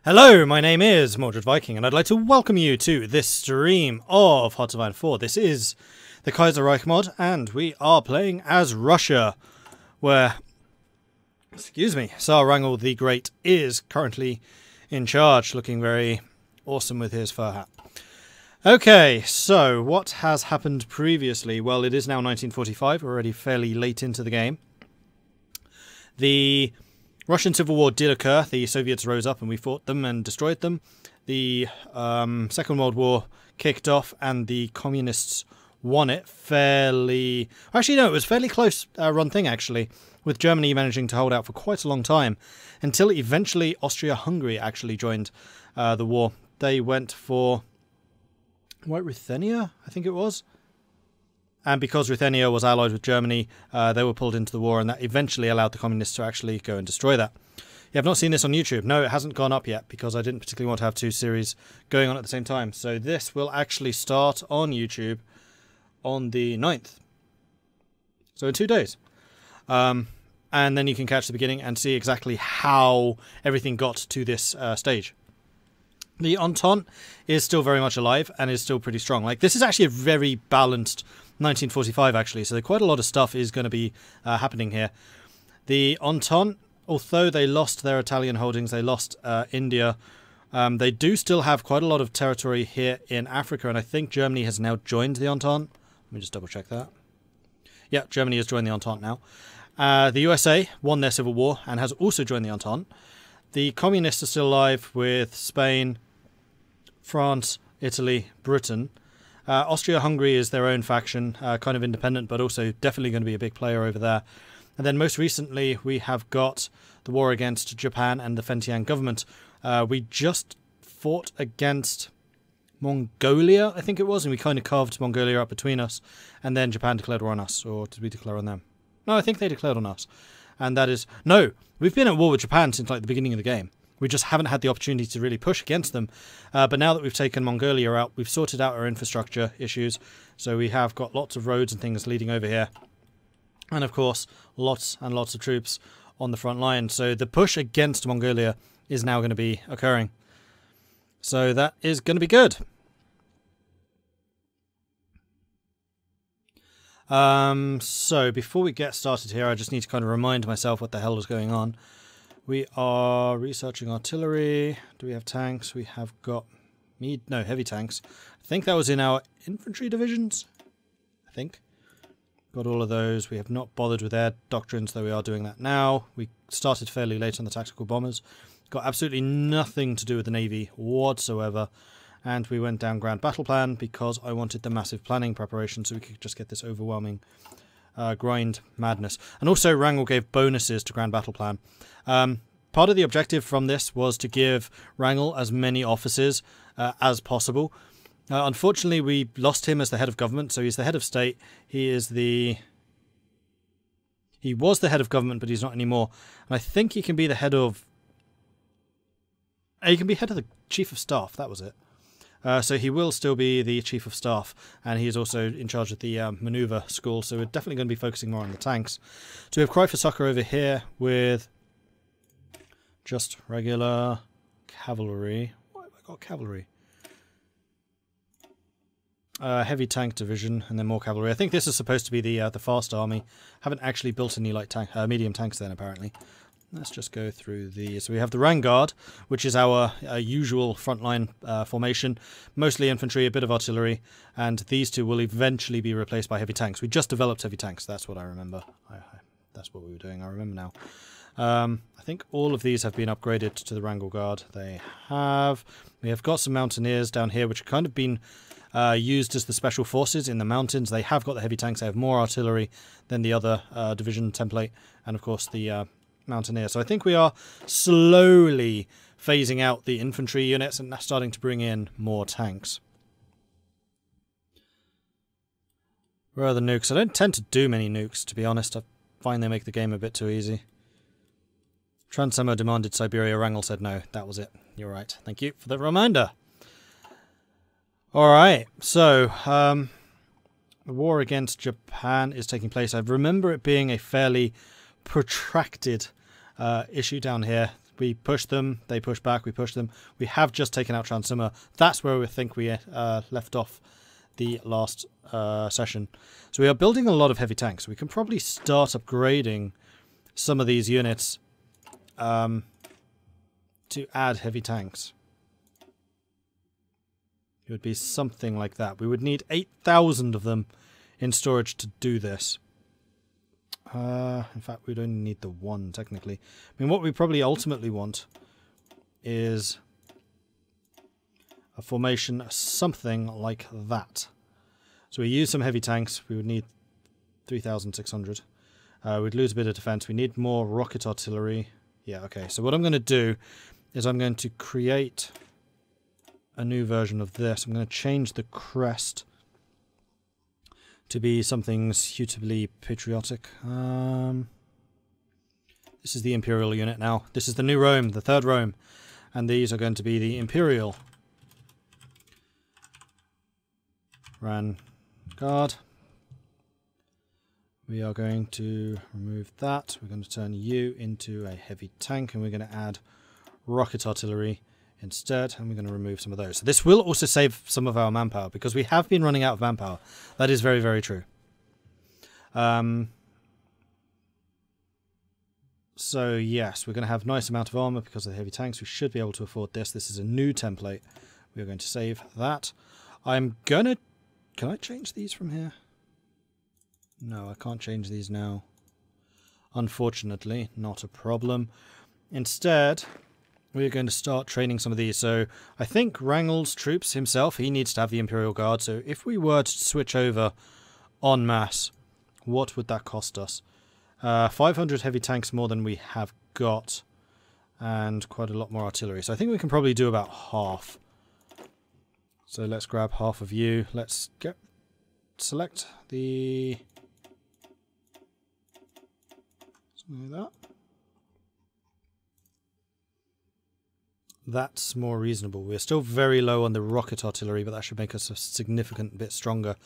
Hello, my name is Mordred Viking, and I'd like to welcome you to this stream of Hearts of Iron 4. This is the Kaiserreich mod, and we are playing as Russia, where, Tsar Wrangel the Great is currently in charge, looking very awesome with his fur hat. Okay, so what has happened previously? Well, it is now 1945, already fairly late into the game. The Russian Civil War did occur. The Soviets rose up and we fought them and destroyed them. The Second World War kicked off and the Communists won it fairly... Actually, no, it was a fairly close run thing, actually, with Germany managing to hold out for quite a long time until eventually Austria-Hungary actually joined the war. They went for White Ruthenia, I think it was. And because Ruthenia was allied with Germany, they were pulled into the war, and that eventually allowed the Communists to actually go and destroy that. You have not seen this on YouTube. No, it hasn't gone up yet, because I didn't particularly want to have two series going on at the same time. So this will actually start on YouTube on the 9th. So in 2 days. And then you can catch the beginning and see exactly how everything got to this stage. The Entente is still very much alive and is still pretty strong. Like, this is actually a very balanced 1945, actually, so quite a lot of stuff is going to be happening here. The Entente, although they lost their Italian holdings, they lost India, they do still have quite a lot of territory here in Africa, and I think Germany has now joined the Entente. Let me just double check that. Yeah, Germany has joined the Entente now. The USA won their civil war and has also joined the Entente. The Communists are still alive with Spain, France, Italy, Britain. Austria-Hungary is their own faction, kind of independent, but also definitely going to be a big player over there. And then most recently, we have got the war against Japan and the Fentian government. We just fought against Mongolia, I think it was, and we kind of carved Mongolia up between us. And then Japan declared war on us, or did we declare on them? No, I think they declared on us. And that is... No, we've been at war with Japan since like the beginning of the game. We just haven't had the opportunity to really push against them. But now that we've taken Mongolia out, we've sorted out our infrastructure issues. So we have got lots of roads and things leading over here. And of course, lots and lots of troops on the front line. So the push against Mongolia is now going to be occurring. So that is going to be good. So before we get started here, I just need to kind of remind myself what the hell is going on. We are researching artillery. Do we have tanks? We have got heavy tanks. I think that was in our infantry divisions. I think. Got all of those. We have not bothered with air doctrines, though we are doing that now. We started fairly late on the tactical bombers. Got absolutely nothing to do with the Navy whatsoever. And we went down Grand Battle Plan because I wanted the massive planning preparation so we could just get this overwhelming grind madness. And also Wrangel gave bonuses to Grand Battle Plan. Part of the objective from this was to give Wrangel as many officers as possible. Unfortunately, we lost him as the head of government, so he's the head of state. He was the head of government, but he's not anymore. And I think he can be the head of... He can be head of the chief of staff, that was it. So he will still be the chief of staff, and he is also in charge of the manoeuvre school, so we're definitely going to be focusing more on the tanks. So we have Cry for Succor over here with just regular cavalry. Why have I got cavalry? Heavy tank division, and then more cavalry. I think this is supposed to be the fast army. Haven't actually built any light tank, medium tanks then, apparently. Let's just go through these. So we have the Vanguard, which is our usual frontline formation. Mostly infantry, a bit of artillery, and these two will eventually be replaced by heavy tanks. We just developed heavy tanks, that's what I remember. That's what we were doing, I remember now. I think all of these have been upgraded to the Wrangel Guard. They have. We have got some mountaineers down here, which have kind of been used as the special forces in the mountains. They have got the heavy tanks. They have more artillery than the other division template, and of course the mountaineer. So I think we are slowly phasing out the infantry units and starting to bring in more tanks. Where are the nukes? I don't tend to do many nukes, to be honest. I find they make the game a bit too easy. Transamo demanded Siberia. Wrangel said no. That was it. You're right. Thank you for the reminder. Alright, so the war against Japan is taking place. I remember it being a fairly protracted issue down here. We push them, they push back, we push them. We have just taken out Transimmer. That's where we think we left off the last session. So we are building a lot of heavy tanks. We can probably start upgrading some of these units to add heavy tanks. It would be something like that. We would need 8,000 of them in storage to do this. In fact, we'd only need the one, technically. I mean, what we probably ultimately want is a formation something like that. So we use some heavy tanks. We would need 3,600. We'd lose a bit of defense. We need more rocket artillery. Yeah, okay. So what I'm going to do is I'm going to create a new version of this. I'm going to change the crest to be something suitably patriotic. This is the Imperial unit now. This is the new Rome, the third Rome. And these are going to be the Imperial Vanguard. We are going to remove that. We're going to turn you into a heavy tank, and we're going to add rocket artillery instead, and we're going to remove some of those. So this will also save some of our manpower, because we have been running out of manpower. That is very, very true. So yes, we're going to have a nice amount of armor because of the heavy tanks. We should be able to afford this. This is a new template. We are going to save that. I'm going to... Can I change these from here? No, I can't change these now. Unfortunately, not a problem. Instead, we're going to start training some of these. So I think Wrangel's troops himself, he needs to have the Imperial Guard. So if we were to switch over en masse, what would that cost us? 500 heavy tanks more than we have got, and quite a lot more artillery. So I think we can probably do about half. So let's grab half of you. Let's select the... something like that. That's more reasonable. We're still very low on the rocket artillery, but that should make us a significant bit stronger.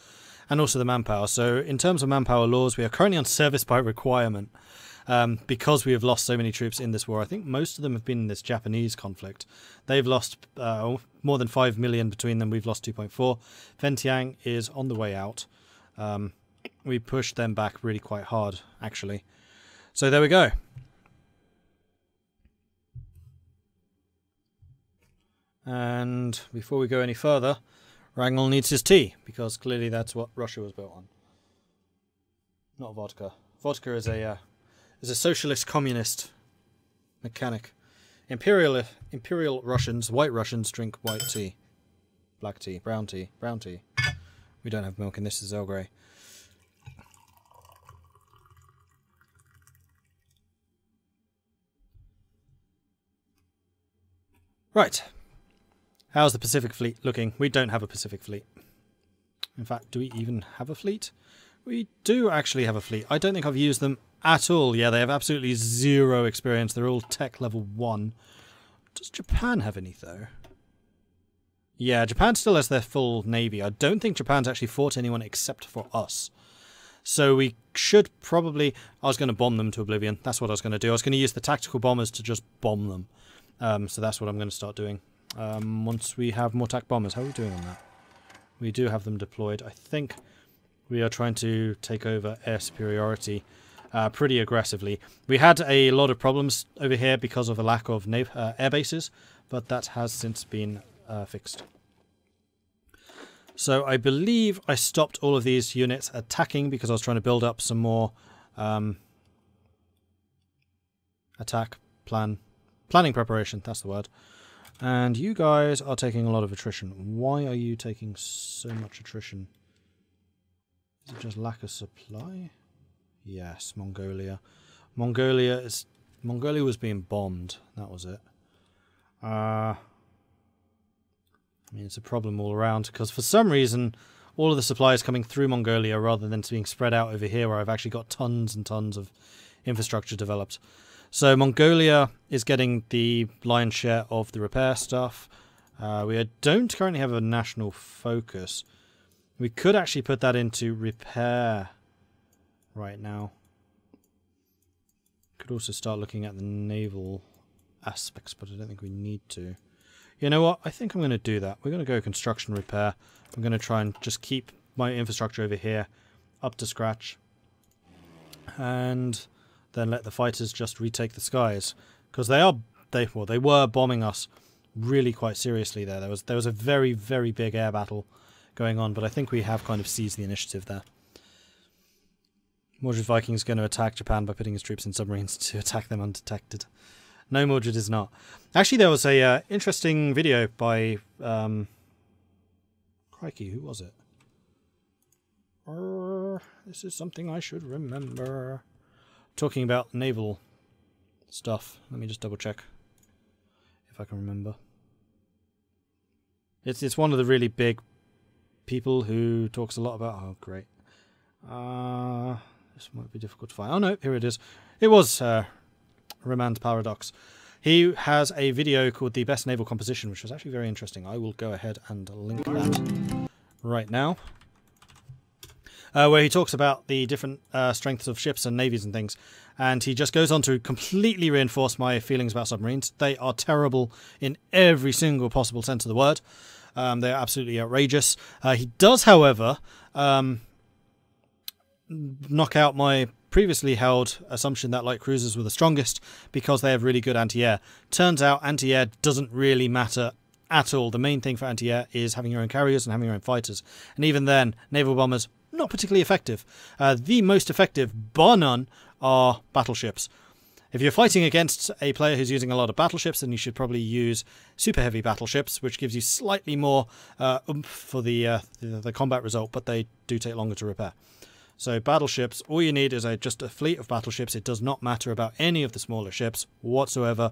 And also the manpower. So in terms of manpower laws, we are currently on service by requirement because we have lost so many troops in this war. I think most of them have been in this Japanese conflict. They've lost more than 5 million between them. We've lost 2.4. Vientiane is on the way out. We pushed them back really quite hard, actually. So there we go. And before we go any further, Wrangel needs his tea, because clearly that's what Russia was built on. Not vodka. Vodka is a socialist communist mechanic. Imperial Russians, white Russians drink white tea. Black tea, brown tea, brown tea. We don't have milk, and this is Earl Grey. Right. How's the Pacific Fleet looking? We don't have a Pacific Fleet. In fact, do we even have a fleet? We do actually have a fleet. I don't think I've used them at all. Yeah, they have absolutely zero experience. They're all tech level 1. Does Japan have any, though? Yeah, Japan still has their full navy. I don't think Japan's actually fought anyone except for us. So we should probably... I was going to bomb them to oblivion. That's what I was going to do. I was going to use the tactical bombers to just bomb them. So that's what I'm going to start doing. Once we have more TAC bombers. How are we doing on that? We do have them deployed. I think we are trying to take over air superiority pretty aggressively. We had a lot of problems over here because of a lack of air bases, but that has since been fixed. So I believe I stopped all of these units attacking because I was trying to build up some more attack planning preparation. That's the word. And you guys are taking a lot of attrition. Why are you taking so much attrition? Is it just lack of supply? Yes, Mongolia. Mongolia was being bombed. That was it. I mean, it's a problem all around because for some reason all of the supply is coming through Mongolia rather than being spread out over here where I've actually got tons and tons of infrastructure developed. So Mongolia is getting the lion's share of the repair stuff. We don't currently have a national focus. We could actually put that into repair right now. Could also start looking at the naval aspects, but I don't think we need to. You know what? I think I'm going to do that. We're going to go construction repair. I'm going to try and just keep my infrastructure over here up to scratch. And then let the fighters just retake the skies. Because they were bombing us really quite seriously there. There was a very, very big air battle going on, but I think we have kind of seized the initiative there. Mordred Viking is going to attack Japan by putting his troops in submarines to attack them undetected. No, Mordred is not. Actually, there was a interesting video by... crikey, who was it? This is something I should remember. Talking about naval stuff. Let me just double check if I can remember. It's one of the really big people who talks a lot about... Oh, great. This might be difficult to find. Oh, no, here it is. It was Remand Paradox. He has a video called The Best Naval Composition, which was actually very interesting. I will go ahead and link that right now. Where he talks about the different strengths of ships and navies and things. And he just goes on to completely reinforce my feelings about submarines. They are terrible in every single possible sense of the word. They're absolutely outrageous. He does, however, knock out my previously held assumption that light cruisers were the strongest because they have really good anti-air. Turns out anti-air doesn't really matter at all. The main thing for anti-air is having your own carriers and having your own fighters. And even then, naval bombers, not particularly effective. The most effective, bar none, are battleships. If you're fighting against a player who's using a lot of battleships, then you should probably use super heavy battleships, which gives you slightly more oomph for the combat result, but they do take longer to repair. So battleships, all you need is just a fleet of battleships. It does not matter about any of the smaller ships whatsoever.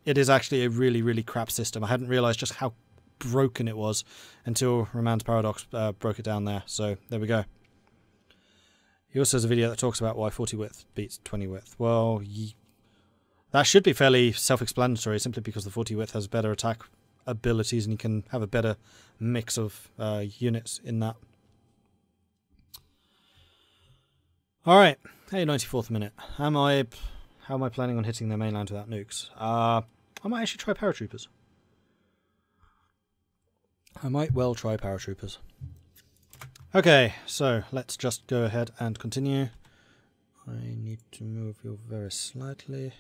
It is actually a really, really crap system. I hadn't realised just how broken it was until Remand Paradox broke it down there. So there we go. He also has a video that talks about why 40 width beats 20 width. Well, that should be fairly self-explanatory, simply because the 40 width has better attack abilities and you can have a better mix of units in that. Alright, hey, 94th minute. How am I planning on hitting their mainland without nukes? I might actually try paratroopers. I might well try paratroopers. Okay, so let's just go ahead and continue. I need to move you very slightly.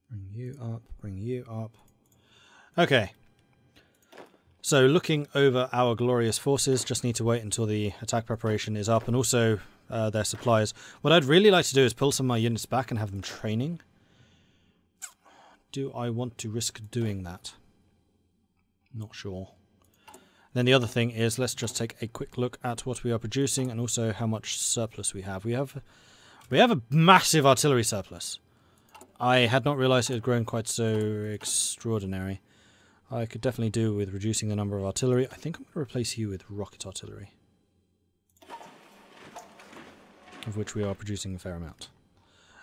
Bring you up, bring you up. Okay. So looking over our glorious forces, just need to wait until the attack preparation is up and also their supplies. What I'd really like to do is pull some of my units back and have them training. Do I want to risk doing that? Not sure. Then the other thing is, let's just take a quick look at what we are producing and also how much surplus we have. We have a massive artillery surplus. I had not realised it had grown quite so extraordinary. I could definitely do with reducing the number of artillery. I think I'm going to replace you with rocket artillery, of which we are producing a fair amount.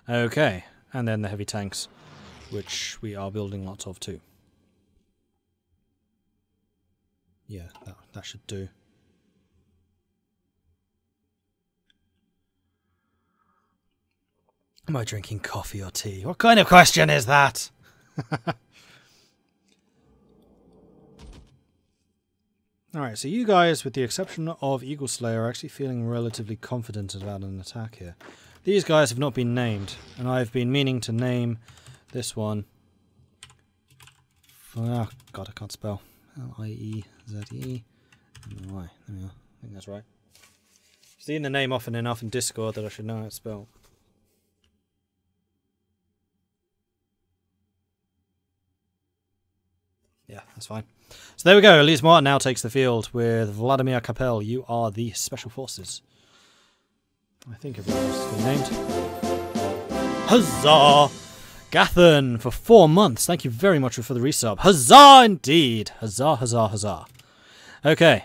Okay, and then the heavy tanks, which we are building lots of too. Yeah, that should do. Am I drinking coffee or tea? What kind of question is that? Alright, so you guys, with the exception of Eagle Slayer, are actually feeling relatively confident about an attack here. These guys have not been named, and I've been meaning to name this one. Oh god, I can't spell. L-I-E-Z-E. Y. There we are. I think that's right. I've seen the name often enough in Discord that I should know how it's spelled. Yeah, that's fine. So there we go. Elise Martin now takes the field with Vladimir Kapel. You are the Special Forces. I think everyone's been named. Huzzah! Gathan for 4 months. Thank you very much for the resub. Huzzah indeed. Huzzah, huzzah, huzzah. Okay.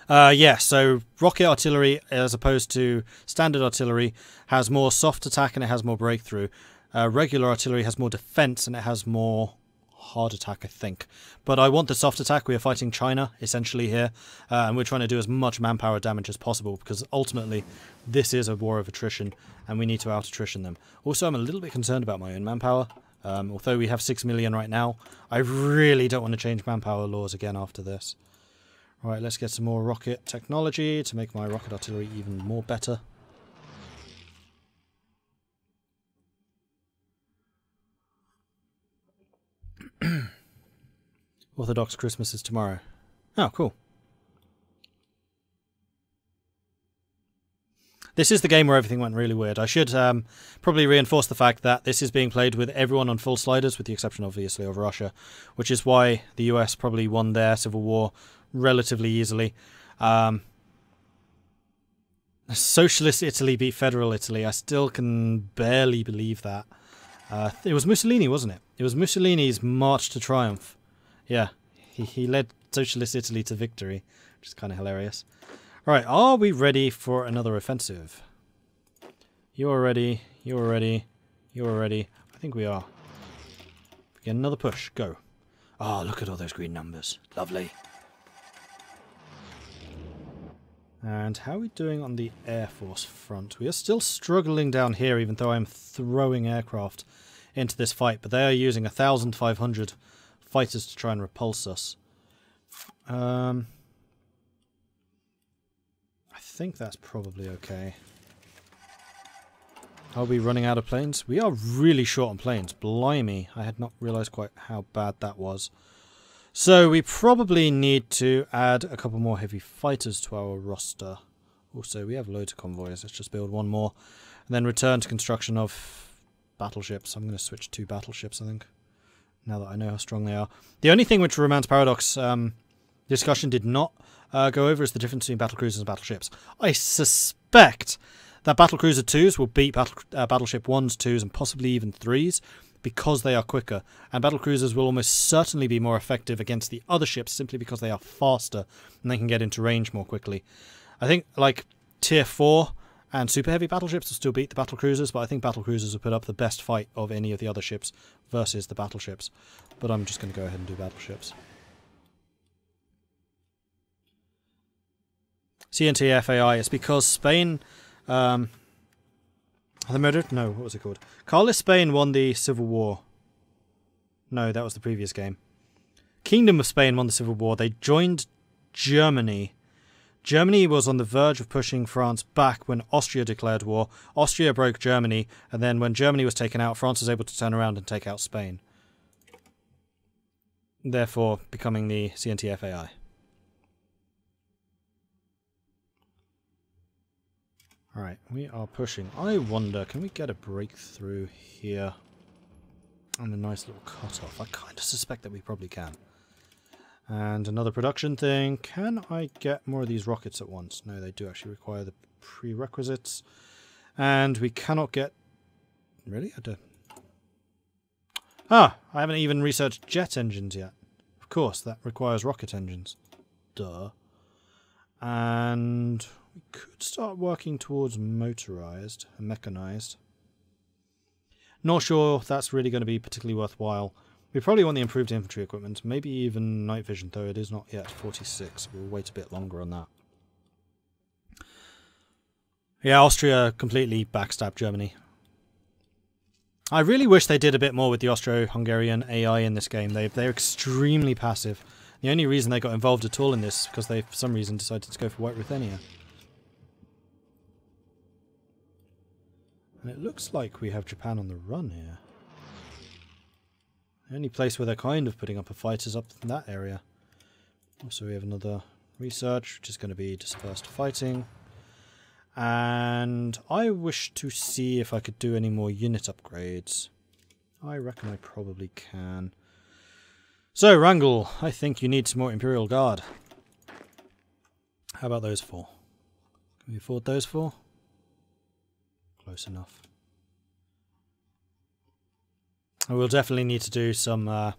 Yeah, so rocket artillery as opposed to standard artillery has more soft attack and it has more breakthrough. Regular artillery has more defense and it has more hard attack, I think. But I want the soft attack. We are fighting China, essentially, here. And we're trying to do as much manpower damage as possible, because ultimately this is a war of attrition, and we need to out-attrition them. Also, I'm a little bit concerned about my own manpower. Although we have 6 million right now, I really don't want to change manpower laws again after this. Right, let's get some more rocket technology to make my rocket artillery even more better. Orthodox Christmas is tomorrow. Oh, cool. This is the game where everything went really weird. I should probably reinforce the fact that this is being played with everyone on full sliders, with the exception, obviously, of Russia, which is why the US probably won their civil war relatively easily. Socialist Italy beat Federal Italy. I still can barely believe that. It was Mussolini, wasn't it? It was Mussolini's march to triumph. Yeah, he led Socialist Italy to victory, which is kind of hilarious. Right, are we ready for another offensive? You're ready, you're ready, you're ready. I think we are. Get another push, go. Oh, look at all those green numbers. Lovely. And how are we doing on the Air Force front? We are still struggling down here, even though I'm throwing aircraft into this fight. But they are using 1,500 fighters to try and repulse us. I think that's probably okay. Are we running out of planes? We are really short on planes. Blimey, I had not realised quite how bad that was. So we probably need to add a couple more heavy fighters to our roster. Also, we have loads of convoys. Let's just build one more. And then return to construction of battleships. I'm going to switch to battleships, I think, now that I know how strong they are. The only thing which Romance Paradox discussion did not go over is the difference between battlecruisers and battleships. I suspect that battlecruiser 2s will beat battleship 1s, 2s, and possibly even 3s because they are quicker. And battlecruisers will almost certainly be more effective against the other ships simply because they are faster and they can get into range more quickly. I think, like, Tier 4 and super heavy battleships will still beat the battlecruisers, but I think battlecruisers will put up the best fight of any of the other ships versus the battleships. But I'm just going to go ahead and do battleships. CNT FAI is because Spain, the Mordred? No, what was it called? Carlist Spain won the Civil War. No, that was the previous game. Kingdom of Spain won the Civil War. They joined Germany. Germany was on the verge of pushing France back when Austria declared war. Austria broke Germany, and then when Germany was taken out, France was able to turn around and take out Spain. Therefore, becoming the CNT FAI. Alright, we are pushing. I wonder, can we get a breakthrough here? And a nice little cut-off. I kind of suspect that we probably can. And another production thing. Can I get more of these rockets at once? No, they do actually require the prerequisites. And we cannot get... Really? I haven't even researched jet engines yet. Of course, that requires rocket engines. Duh. And... we could start working towards motorized and mechanized. Not sure if that's really going to be particularly worthwhile. We probably want the improved infantry equipment, maybe even night vision, though it is not yet 46. We'll wait a bit longer on that. Yeah, Austria completely backstabbed Germany. I really wish they did a bit more with the Austro-Hungarian AI in this game. They're extremely passive. The only reason they got involved at all in this is because they, for some reason, decided to go for White Ruthenia. And it looks like we have Japan on the run here. The only place where they're kind of putting up a fight is up in that area. Also, we have another research, which is going to be dispersed fighting. And I wish to see if I could do any more unit upgrades. I reckon I probably can. So, Wrangel, I think you need some more Imperial Guard. How about those four? Can we afford those four? Close enough. I will definitely need to do some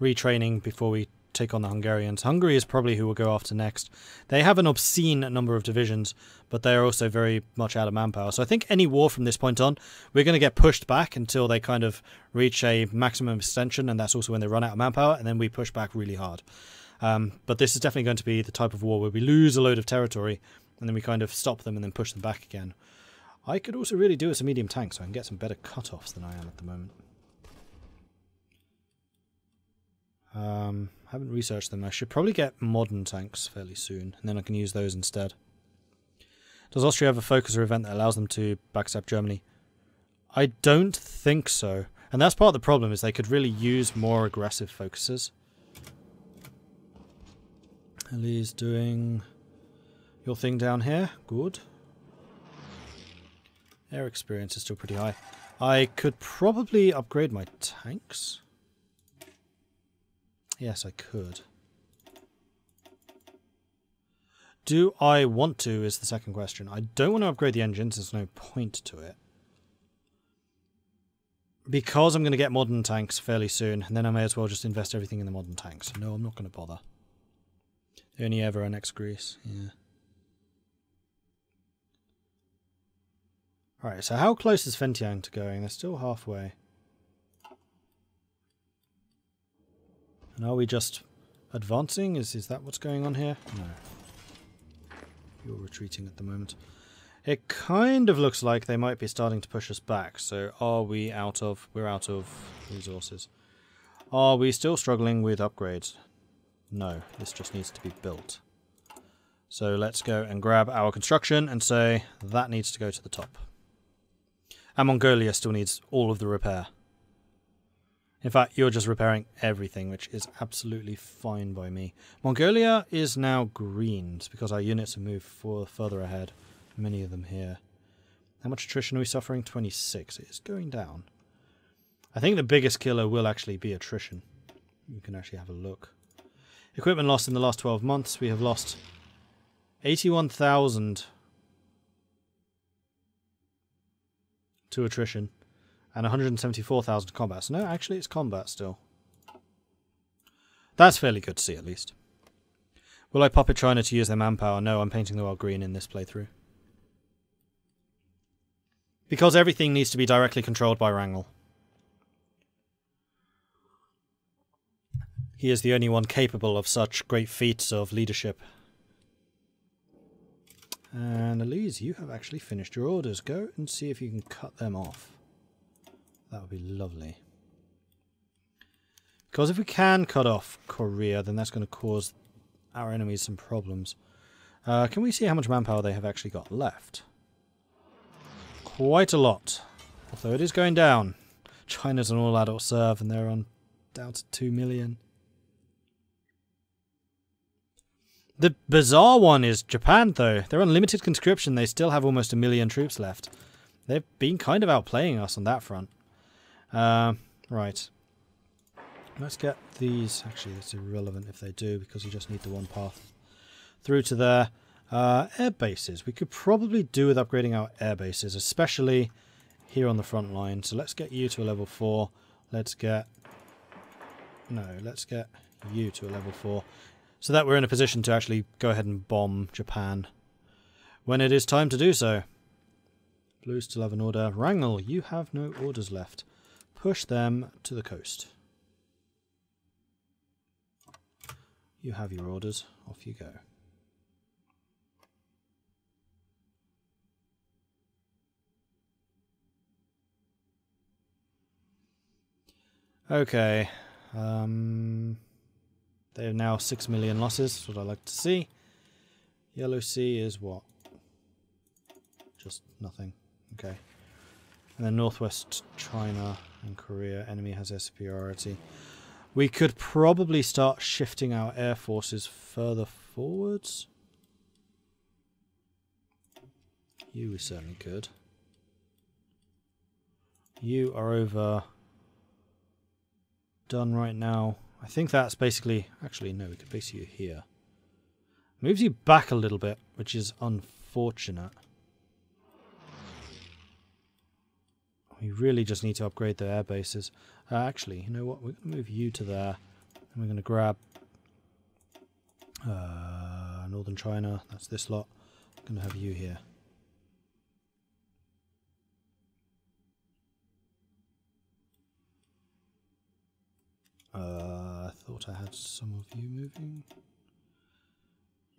retraining before we take on the Hungarians. Hungary is probably who we'll go after next. They have an obscene number of divisions, but they are also very much out of manpower. So I think any war from this point on, we're going to get pushed back until they kind of reach a maximum extension, and that's also when they run out of manpower, and then we push back really hard. But this is definitely going to be the type of war where we lose a load of territory, and then we kind of stop them and then push them back again. I could also really do as a medium tank, so I can get some better cut-offs than I am at the moment. Haven't researched them. I should probably get modern tanks fairly soon, and then I can use those instead. Does Austria have a focuser event that allows them to backstab Germany? I don't think so. And that's part of the problem, is they could really use more aggressive focusers. Ellie's doing your thing down here. Good. Air experience is still pretty high. I could probably upgrade my tanks. Yes, I could. Do I want to is the second question. I don't want to upgrade the engines. There's no point to it. Because I'm going to get modern tanks fairly soon, and then I may as well just invest everything in the modern tanks. No, I'm not going to bother. They only ever annex Greece. Yeah. Alright, so how close is Fentiang to going? They're still halfway. And are we just advancing? Is that what's going on here? No. You're retreating at the moment. It kind of looks like they might be starting to push us back. So are we out of... We're out of resources. Are we still struggling with upgrades? No, this just needs to be built. So let's go and grab our construction and say that needs to go to the top. And Mongolia still needs all of the repair. In fact, you're just repairing everything, which is absolutely fine by me. Mongolia is now greened because our units have moved further ahead. Many of them here. How much attrition are we suffering? 26. It is going down. I think the biggest killer will actually be attrition. You can actually have a look. Equipment lost in the last 12 months. We have lost 81,000 to attrition. And 174,000 to combat. So no, actually it's combat still. That's fairly good to see at least. Will I puppet China to use their manpower? No, I'm painting the world green in this playthrough. Because everything needs to be directly controlled by Wrangel. He is the only one capable of such great feats of leadership. And Elise, you have actually finished your orders. Go and see if you can cut them off. That would be lovely. Because if we can cut off Korea, then that's going to cause our enemies some problems. Can we see how much manpower they have actually got left? Quite a lot. Although it is going down. China's an all-adult serve and they're on down to 2 million. The bizarre one is Japan, though. They're on limited conscription. They still have almost 1 million troops left. They've been kind of outplaying us on that front. Right. Let's get these. Actually, it's irrelevant if they do, because you just need the one path through to there. Air bases. We could probably do with upgrading our air bases, especially here on the front line. So let's get you to a level 4. Let's get... No, let's get you to a level 4. So that we're in a position to actually go ahead and bomb Japan when it is time to do so. Blues still have an order. Wrangel, you have no orders left. Push them to the coast. You have your orders. Off you go. Okay. They have now 6 million losses. That's what I like to see. Yellow Sea is what? Just nothing. Okay. And then Northwest China and Korea. Enemy has their superiority. We could probably start shifting our air forces further forwards. You we certainly could. You are over done right now. I think that's basically... Actually, no, we could base you here. Moves you back a little bit, which is unfortunate. We really just need to upgrade the air bases. Actually, you know what? We're going to move you to there. And we're going to grab Northern China, that's this lot. I'm going to have you here. I thought I had some of you moving.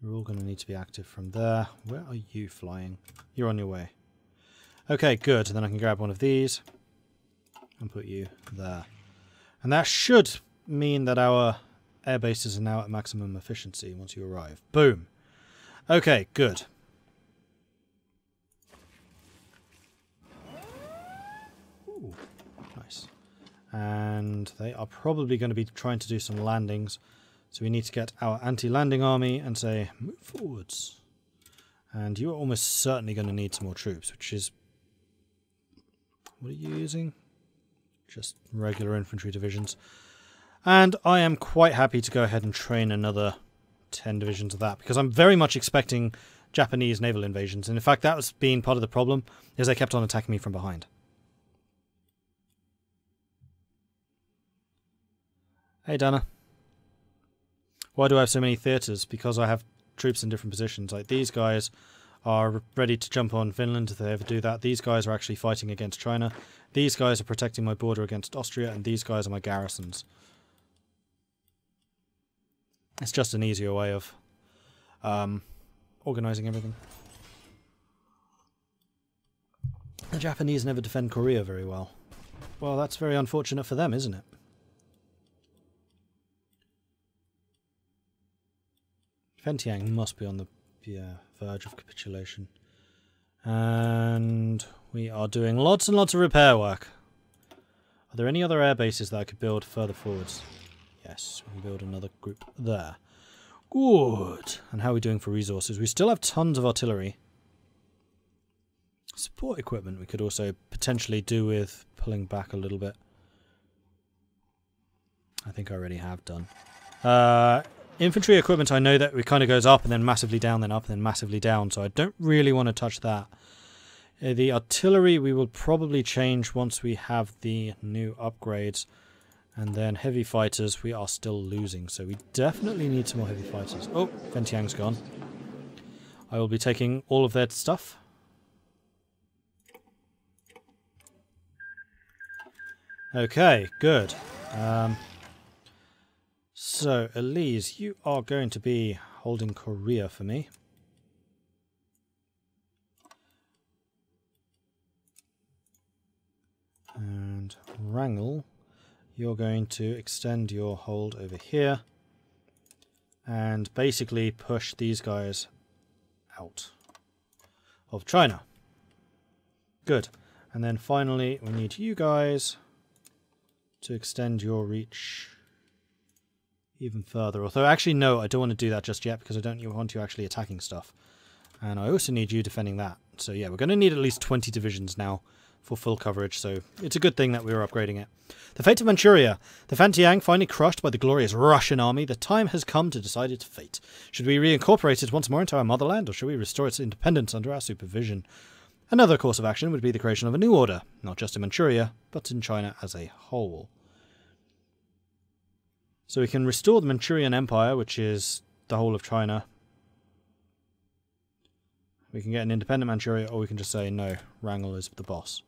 You're all going to need to be active from there. Where are you flying? You're on your way. Okay, good. Then I can grab one of these and put you there. And that should mean that our air bases are now at maximum efficiency once you arrive. Boom. Okay, good. Ooh, nice. And they are probably going to be trying to do some landings. So we need to get our anti-landing army and say, move forwards. And you are almost certainly going to need some more troops, which is... What are you using? Just regular infantry divisions. And I am quite happy to go ahead and train another 10 divisions of that, because I'm very much expecting Japanese naval invasions. And in fact, that was being part of the problem, is they kept on attacking me from behind. Hey, Dana. Why do I have so many theatres? Because I have troops in different positions. Like, these guys are ready to jump on Finland if they ever do that. These guys are actually fighting against China. These guys are protecting my border against Austria, and these guys are my garrisons. It's just an easier way of organising everything. The Japanese never defend Korea very well. Well, that's very unfortunate for them, isn't it? Fentiang must be on the verge of capitulation. And we are doing lots and lots of repair work. Are there any other air bases that I could build further forwards? Yes, we can build another group there. Good. And how are we doing for resources? We still have tons of artillery. Support equipment we could also potentially do with pulling back a little bit. I think I already have done. Infantry equipment, I know that it kind of goes up and then massively down, then up and then massively down, so I don't really want to touch that. The artillery we will probably change once we have the new upgrades. And then heavy fighters we are still losing, so we definitely need some more heavy fighters. Oh, Fentiang's gone. I will be taking all of their stuff. Okay, good. So, Elise, you are going to be holding Korea for me. And Wrangel, you're going to extend your hold over here and basically push these guys out of China. Good. And then finally, we need you guys to extend your reach even further. Although, actually, no, I don't want to do that just yet because I don't want you actually attacking stuff. And I also need you defending that. So yeah, we're going to need at least 20 divisions now for full coverage, so it's a good thing that we were upgrading it. The fate of Manchuria. The Fentiang finally crushed by the glorious Russian army. The time has come to decide its fate. Should we reincorporate it once more into our motherland, or should we restore its independence under our supervision? Another course of action would be the creation of a new order, not just in Manchuria, but in China as a whole. So we can restore the Manchurian Empire, which is the whole of China. We can get an independent Manchuria, or we can just say, no, Wrangel is the boss.